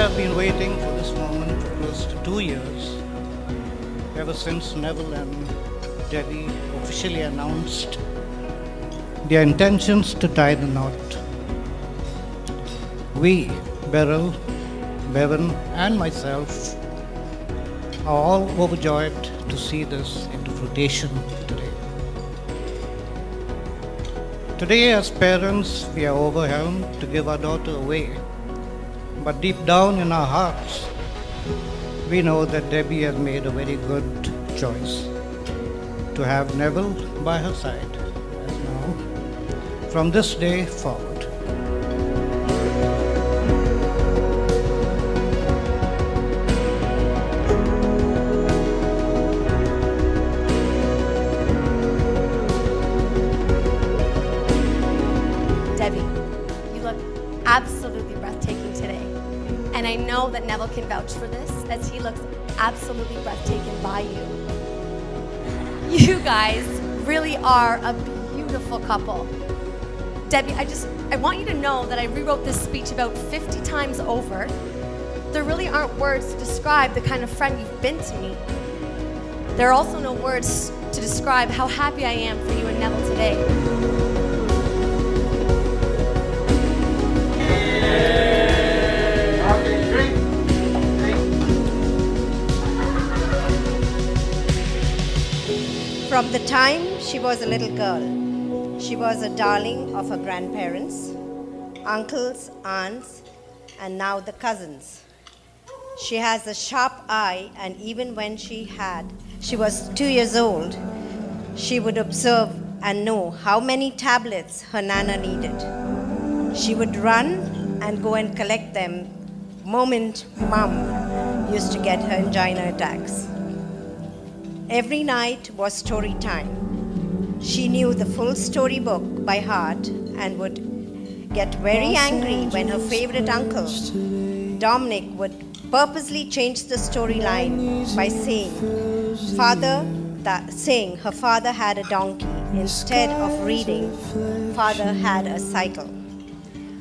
have been waiting for this moment for close to 2 years, ever since Neville and Debbie officially announced their intentions to tie the knot. We, Beryl, Bevan, and myself, are all overjoyed to see this into fruition today. Today, as parents, we are overwhelmed to give our daughter away. But deep down in our hearts, we know that Debbie has made a very good choice to have Neville by her side as now, from this day forward. Debbie, you look absolutely breathtaking today. And I know that Neville can vouch for this, as he looks absolutely breathtaking by you. You guys really are a beautiful couple. Debbie, I want you to know that I rewrote this speech about 50 times over. There really aren't words to describe the kind of friend you've been to me. There are also no words to describe how happy I am for you and Neville today. From the time she was a little girl, she was a darling of her grandparents, uncles, aunts, and now the cousins. She has a sharp eye, and even when she was 2 years old, she would observe and know how many tablets her nana needed. She would run and go and collect them moment Mum used to get her angina attacks. Every night was story time. She knew the full storybook by heart and would get very angry when her favorite uncle, Dominic, would purposely change the storyline by saying her father had a donkey instead of reading father had a cycle.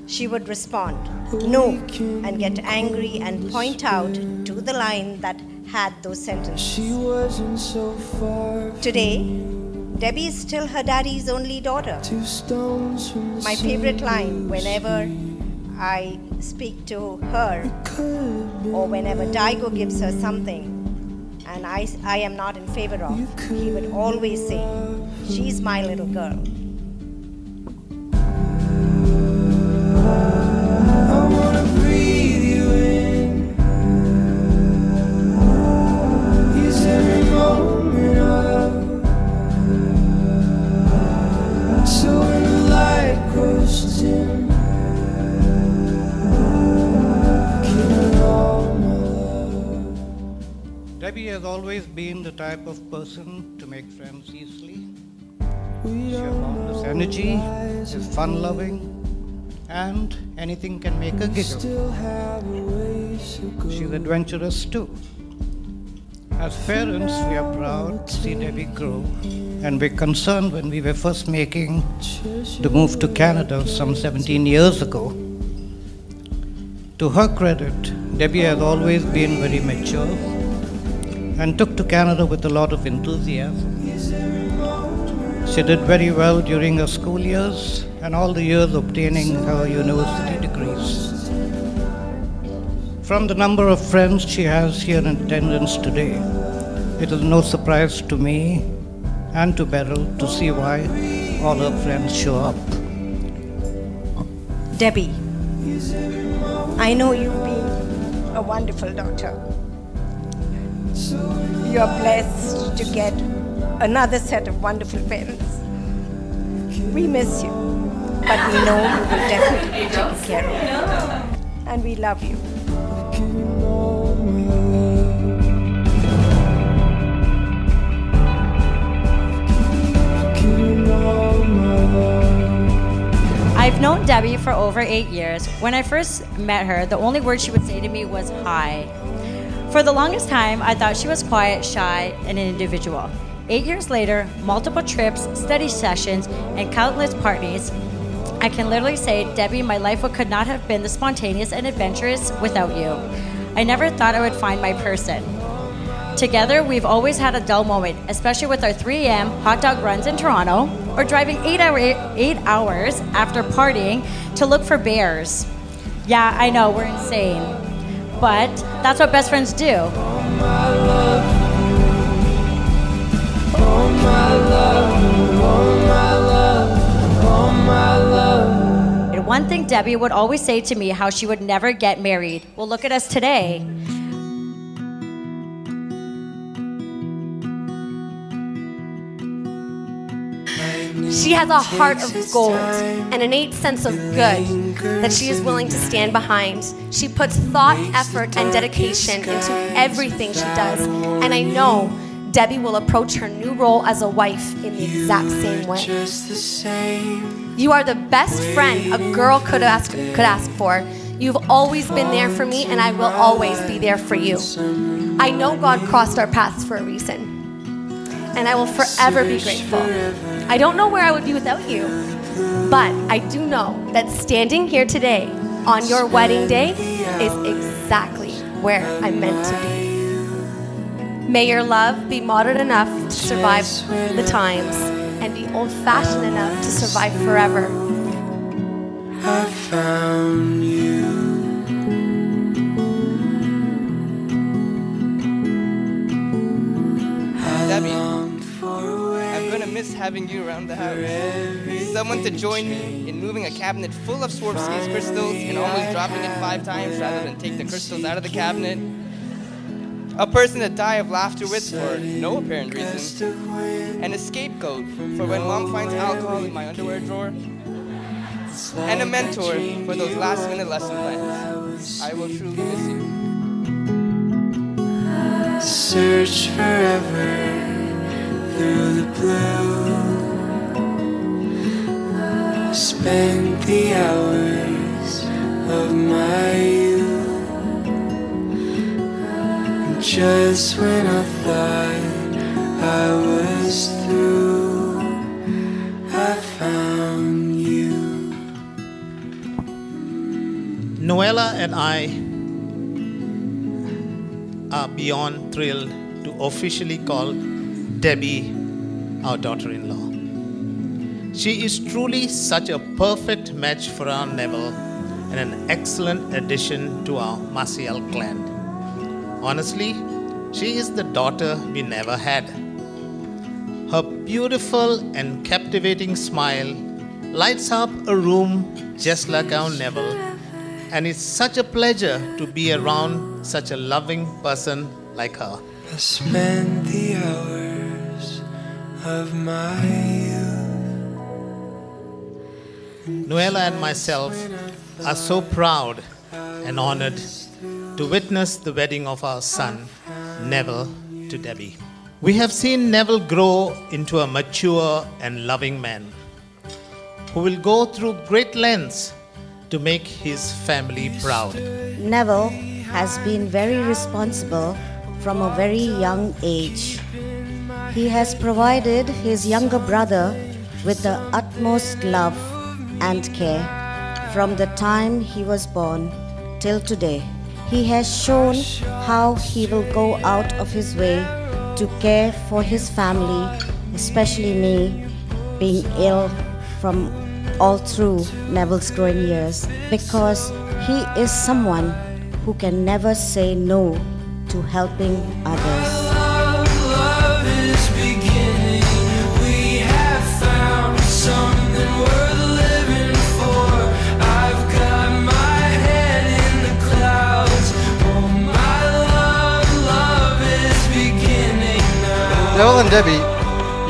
She would respond, no, and get angry and point out to the line that had those sentences. Today, Debbie is still her daddy's only daughter. My favorite line whenever I speak to her, or whenever Daigo gives her something and I am not in favor of, he would always say, she's my little girl. Debbie has always been the type of person to make friends easily. She has boundless energy, is fun-loving, and anything can make her giggle. She's adventurous too. As parents, we are proud to see Debbie grow, and we're concerned when we were first making the move to Canada some 17 years ago. To her credit, Debbie has always been very mature and took to Canada with a lot of enthusiasm. She did very well during her school years and all the years obtaining her university degrees. From the number of friends she has here in attendance today, it is no surprise to me and to Beryl to see why all her friends show up. Debbie, I know you've been a wonderful daughter. You're blessed to get another set of wonderful parents. We miss you, but we know you will definitely be taken care of. And we love you. I've known Debbie for over 8 years. When I first met her, the only word she would say to me was hi. For the longest time, I thought she was quiet, shy, and an individual. 8 years later, multiple trips, study sessions, and countless parties, I can literally say, Debbie, my life could not have been this spontaneous and adventurous without you. I never thought I would find my person. Together, we've always had a dull moment, especially with our 3 a.m. hot dog runs in Toronto, or driving 8 hours after partying to look for bears. Yeah, I know, we're insane. But that's what best friends do. Oh my love, oh my love, oh my love, oh my love. And one thing Debbie would always say to me, how she would never get married. Well, look at us today. She has a heart of gold and an innate sense of good that she is willing to stand behind. She puts thought, effort, and dedication into everything she does. And I know Debbie will approach her new role as a wife in the exact same way. You are the best friend a girl could ask for. You've always been there for me, and I will always be there for you. I know God crossed our paths for a reason, and I will forever be grateful. I don't know where I would be without you, but I do know that standing here today on your wedding day is exactly where I'm meant to be. May your love be modern enough to survive the times and be old-fashioned enough to survive forever. I found you. Debbie, I'm gonna miss having you around the house. Someone to join me in moving a cabinet full of Swarovski's crystals and almost dropping it 5 times rather than take the crystals out of the cabinet. A person to die of laughter with for no apparent reason. And a scapegoat for when mom finds alcohol in my underwear drawer. And a mentor for those last-minute lesson plans. I will truly miss you. Search forever through the blue. Spent the hours of my youth. Just when I thought I was through, I found you. Noella and I are beyond thrilled to officially call Debbie our daughter-in-law. She is truly such a perfect match for our Neville and an excellent addition to our Maciel clan. Honestly, she is the daughter we never had. Her beautiful and captivating smile lights up a room just like our Neville, and it's such a pleasure to be around such a loving person like her. I spent the hours of my youth. Noella and myself are so proud and honored to witness the wedding of our son, Neville, to Debbie. We have seen Neville grow into a mature and loving man who will go through great lengths to make his family proud. Neville has been very responsible from a very young age. He has provided his younger brother with the utmost love and care from the time he was born till today. He has shown how he will go out of his way to care for his family, especially me, being ill from all through Neville's growing years, because he is someone who can never say no to helping others. Love is beginning. We have found something worth living for. I've got my head in the clouds. Oh my love is beginning now. Neville and Debbie,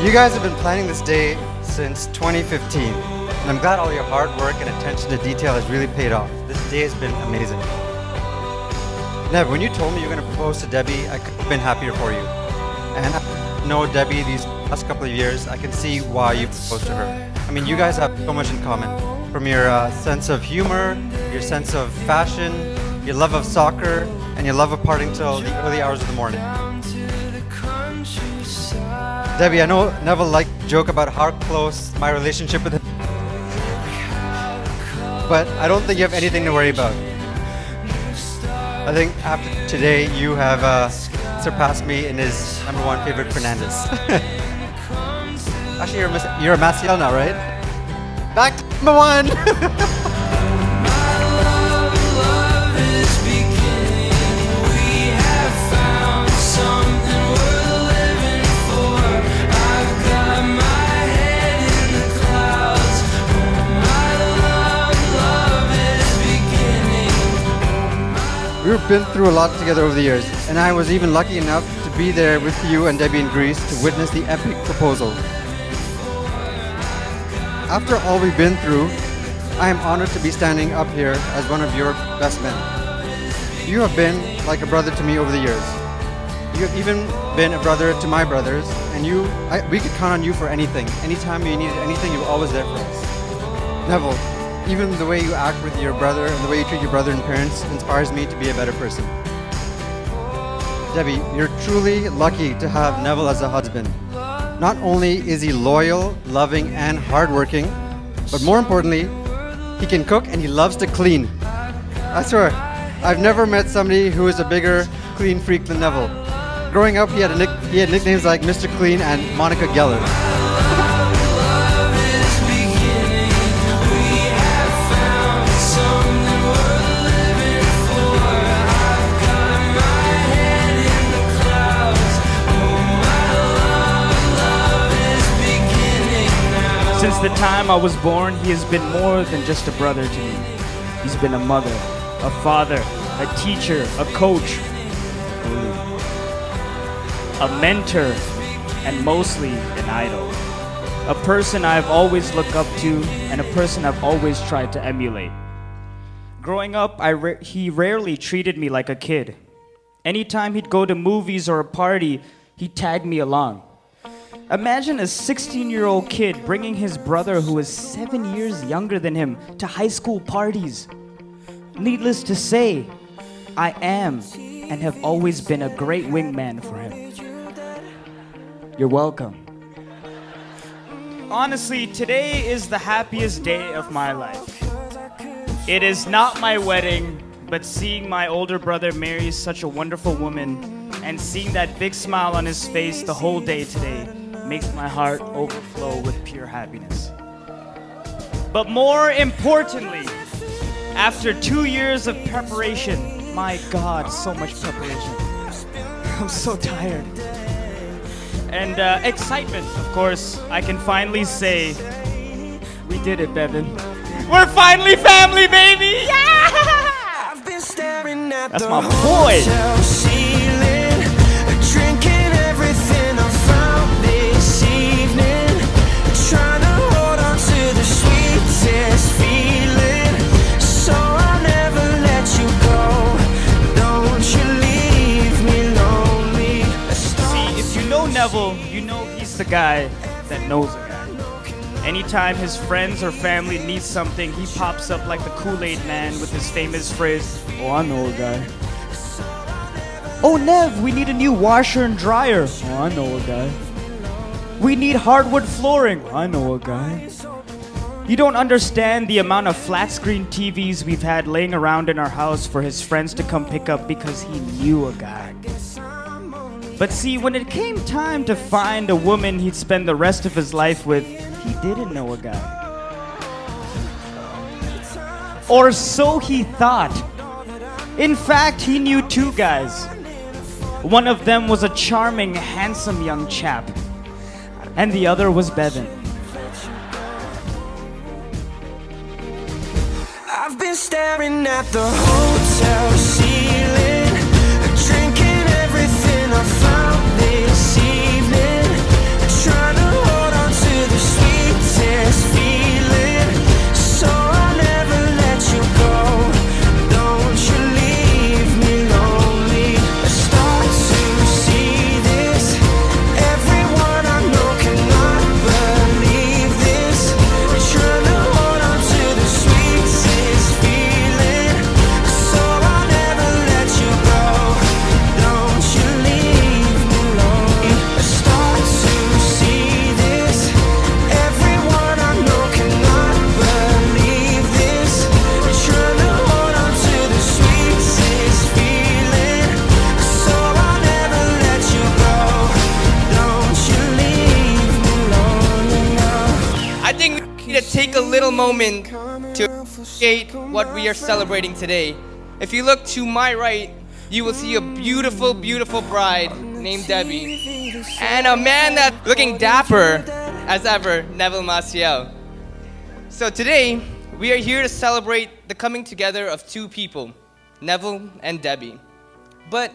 you guys have been planning this day since 2015. And I'm glad all your hard work and attention to detail has really paid off. This day has been amazing. Nev, when you told me you were going to propose to Debbie, I could have been happier for you. And I know Debbie these last couple of years, I can see why you proposed to her. I mean, you guys have so much in common. From your sense of humor, your sense of fashion, your love of soccer, and your love of partying till the early hours of the morning. Debbie, I know Neville liked to joke about how close my relationship with him. but I don't think you have anything to worry about. I think after today, you have surpassed me in his #1 favorite Fernandez. Actually, you're a Maciel now, right? Back to #1! We've been through a lot together over the years, and I was even lucky enough to be there with you and Debbie in Greece to witness the epic proposal. After all we've been through, I am honored to be standing up here as one of your best men. You have been like a brother to me over the years. You have even been a brother to my brothers, and we could count on you for anything. Anytime you needed anything, you were always there for us. Neville, even the way you act with your brother and the way you treat your brother and parents inspires me to be a better person. Debbie, you're truly lucky to have Neville as a husband. Not only is he loyal, loving, and hardworking, but more importantly, he can cook and he loves to clean. I swear, I've never met somebody who is a bigger clean freak than Neville. Growing up, he had nicknames like Mr. Clean and Monica Geller. Since the time I was born, he has been more than just a brother to me. He's been a mother, a father, a teacher, a coach, a mentor, and mostly an idol. A person I've always looked up to and a person I've always tried to emulate. Growing up, he rarely treated me like a kid. Anytime he'd go to movies or a party, he'd tag me along. Imagine a 16-year-old kid bringing his brother, who is 7 years younger than him, to high school parties. Needless to say, I am and have always been a great wingman for him. You're welcome. Honestly, today is the happiest day of my life. It is not my wedding, but seeing my older brother marry such a wonderful woman and seeing that big smile on his face the whole day today makes my heart overflow with pure happiness. But more importantly, after 2 years of preparation, my God, so much preparation. I'm so tired. And excitement, of course, I can finally say, we did it, Bevan. We're finally family, baby! Yeah! That's my boy! Drinking everything I found this evening, trying to hold on to the sweetest feeling, so I'll never let you go. Don't you leave me lonely. See, if you know Neville, you know he's the guy that knows a guy. Anytime his friends or family need something, he pops up like the Kool-Aid man with his famous phrase, "Oh, I know a guy." "Oh, Nev, we need a new washer and dryer." "Oh, I know a guy." "We need hardwood flooring." "I know a guy." You don't understand the amount of flat screen TVs we've had laying around in our house for his friends to come pick up because he knew a guy. But see, when it came time to find a woman he'd spend the rest of his life with, he didn't know a guy. Or so he thought. In fact, he knew two guys. One of them was a charming, handsome young chap, and the other was Bevan. I've been staring at the hotel ceiling, drinking everything I found this evening, trying to hold on to the sweetest feeling, so I'll never let you go. Don't you leave me lonely. I start to see this. Everyone I know cannot believe this. Trying to hold on to the sweetest feeling, so I'll never little moment to appreciate what we are celebrating today. If you look to my right, you will see a beautiful, beautiful bride named Debbie, and a man that's looking dapper as ever, Neville Maciel. So today, we are here to celebrate the coming together of two people, Neville and Debbie. But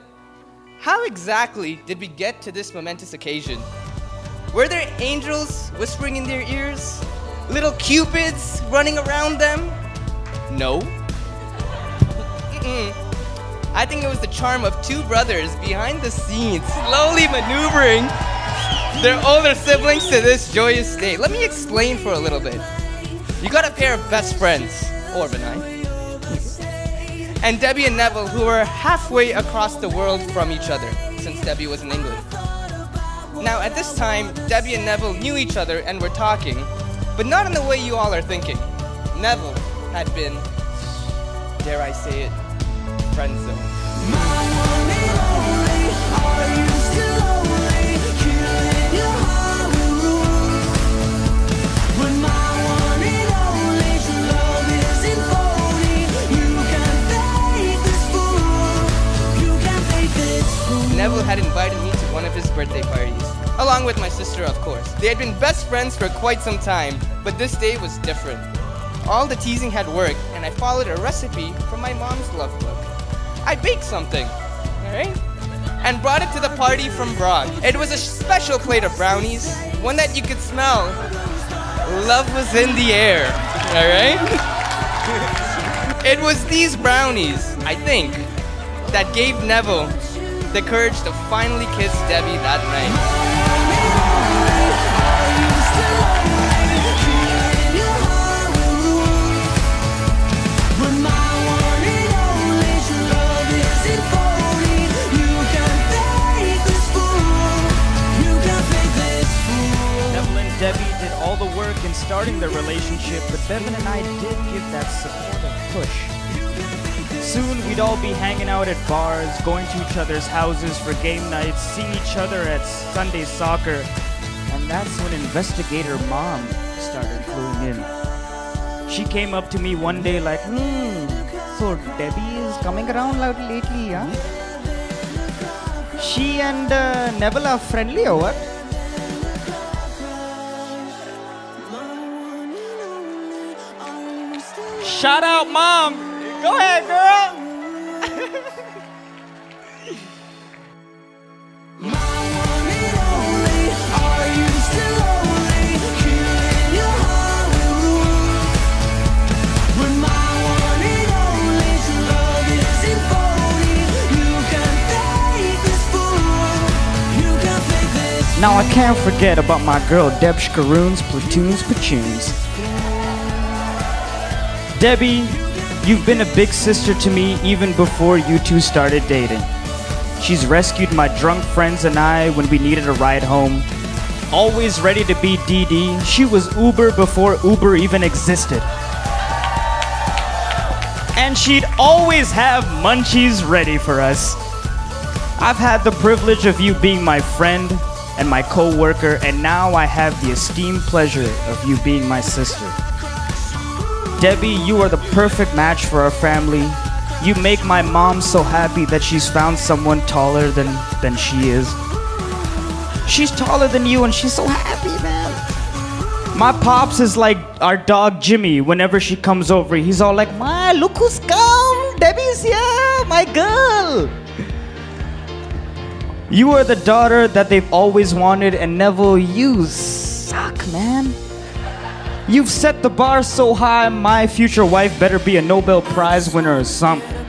how exactly did we get to this momentous occasion? Were there angels whispering in their ears? Little cupids running around them? No. I think it was the charm of two brothers behind the scenes, slowly maneuvering their older siblings to this joyous day. Let me explain for a little bit. You got a pair of best friends, or Benai, and Debbie and Neville, who were halfway across the world from each other, since Debbie was in England. Now, at this time, Debbie and Neville knew each other and were talking, but not in the way you all are thinking. Neville had been, dare I say it, friend zone. Neville had invited me to one of his birthday parties, along with my sister, of course. They had been best friends for quite some time, but this day was different. All the teasing had worked, and I followed a recipe from my mom's love book. I baked something, alright? And brought it to the party from Prague. It was a special plate of brownies, one that you could smell. Love was in the air, alright? It was these brownies, I think, that gave Neville the courage to finally kiss Debbie that night. Neville and Debbie did all the work in starting their relationship, but Bevan and I did give that supportive push. Soon we'd all be hanging out at bars, going to each other's houses for game nights, seeing each other at Sunday soccer, and that's when investigator mom started cluing in. She came up to me one day like, so Debbie is coming around lately, huh? She and Neville are friendly or what? Shout out, mom! Go ahead, girl! Now I can't forget about my girl Deb Shkaroons, Platoons, Pachoons. Debbie, you've been a big sister to me even before you two started dating. She's rescued my drunk friends and I when we needed a ride home. Always ready to be DD, she was Uber before Uber even existed. And she'd always have munchies ready for us. I've had the privilege of you being my friend and my co-worker, and now I have the esteemed pleasure of you being my sister. Debbie, you are the perfect match for our family. You make my mom so happy that she's found someone taller than she is. She's taller than you and she's so happy, man. My pops is like our dog Jimmy. Whenever she comes over, he's all like, "Ma, look who's come! Debbie's here, my girl!" You are the daughter that they've always wanted, and Neville, you suck, man. You've set the bar so high, my future wife better be a Nobel Prize winner or something.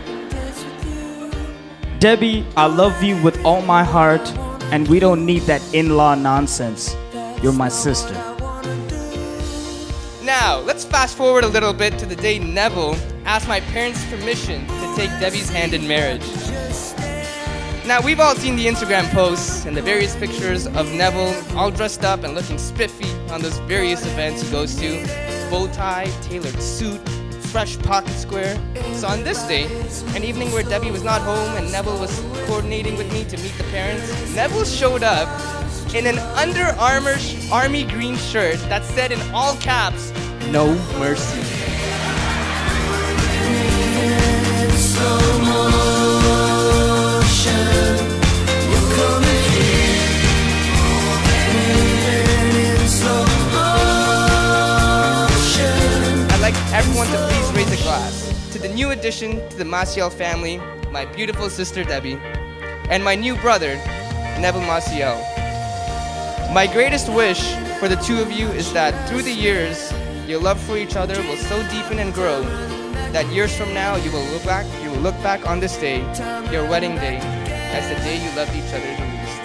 Debbie, I love you with all my heart, and we don't need that in-law nonsense. You're my sister. Now, let's fast forward a little bit to the day Neville asked my parents' permission to take Debbie's hand in marriage. Now, we've all seen the Instagram posts and the various pictures of Neville all dressed up and looking spiffy on those various events he goes to. Bow tie, tailored suit, fresh pocket square. So on this day, an evening where Debbie was not home and Neville was coordinating with me to meet the parents, Neville showed up in an Under Armour army green shirt that said in all caps, "No mercy." I'd like everyone to please raise a glass to the new addition to the Maciel family, my beautiful sister Debbie, and my new brother, Neville Maciel. My greatest wish for the two of you is that through the years, your love for each other will so deepen and grow that years from now you will look back on this day, your wedding day, as the day you loved each other the least.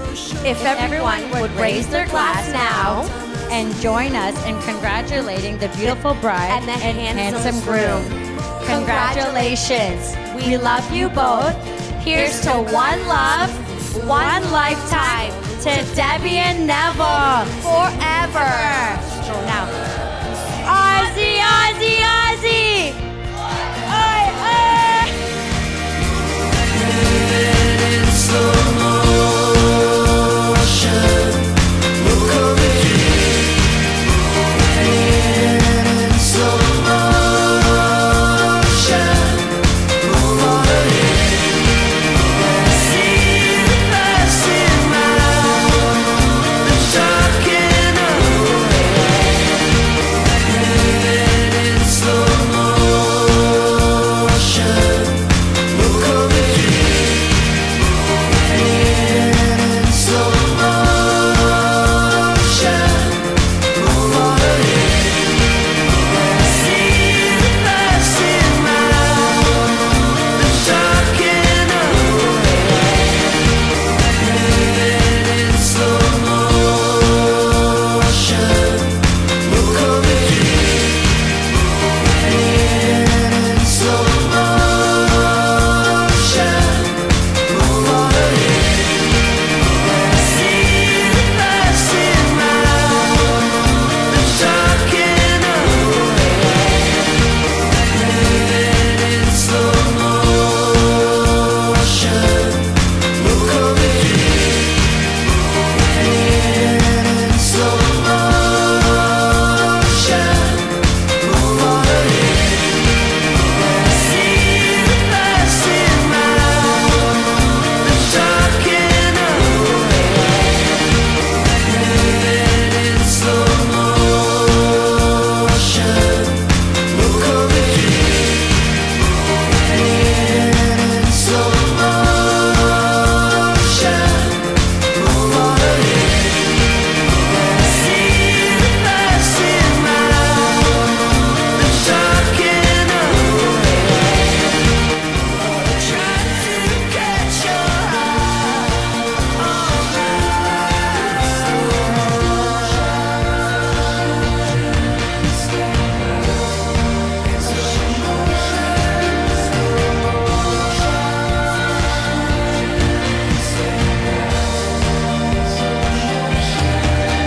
Cheers. If everyone would raise their glass now and join us in congratulating the beautiful bride and the handsome groom. Congratulations. We love you both. Here's to one love, one lifetime. To Debbie and Neville. forever. So now, Ozzy, Ozzy, Ozzy. Oi, oi.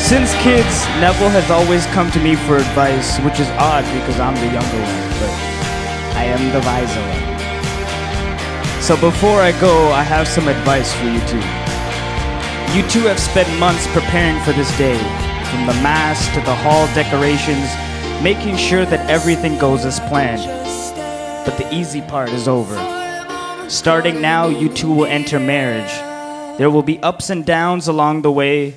Since kids, Neville has always come to me for advice, which is odd because I'm the younger one, but I am the wiser one. So before I go, I have some advice for you two. You two have spent months preparing for this day, from the mass to the hall decorations, making sure that everything goes as planned. But the easy part is over. Starting now, you two will enter marriage. There will be ups and downs along the way,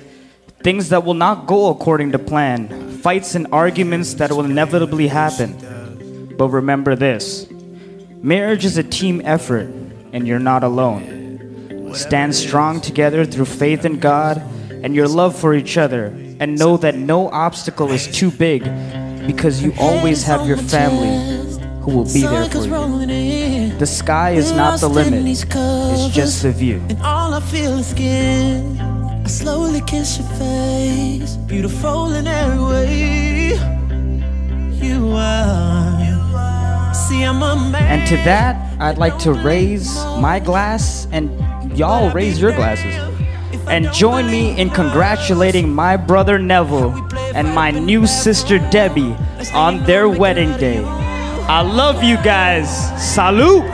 things that will not go according to plan, fights and arguments that will inevitably happen. But remember this, marriage is a team effort, and you're not alone. Stand strong together through faith in God and your love for each other, and know that no obstacle is too big because you always have your family who will be there for you. The sky is not the limit, it's just the view. And all I feel is skin. I slowly kiss your face, beautiful in every way. You are. See, I'm a man. And to that, I'd like to raise my glass, and y'all raise your glasses. And join me in congratulating my brother Neville and my new sister Debbie on their wedding day. I love you guys. Salute!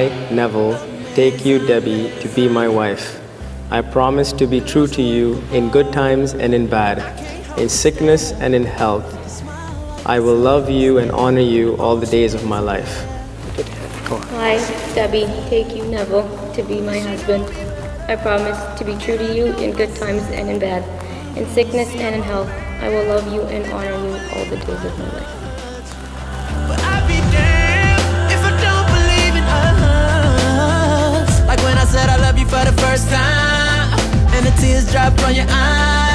I, Neville, take you, Debbie, to be my wife. I promise to be true to you in good times and in bad, in sickness and in health. I will love you and honor you all the days of my life. I, Debbie, take you, Neville, to be my husband. I promise to be true to you in good times and in bad, in sickness and in health. I will love you and honor you all the days of my life. But I'd be damned if I don't believe in us. Like when I said I love you for the first time, and the tears drop from your eyes.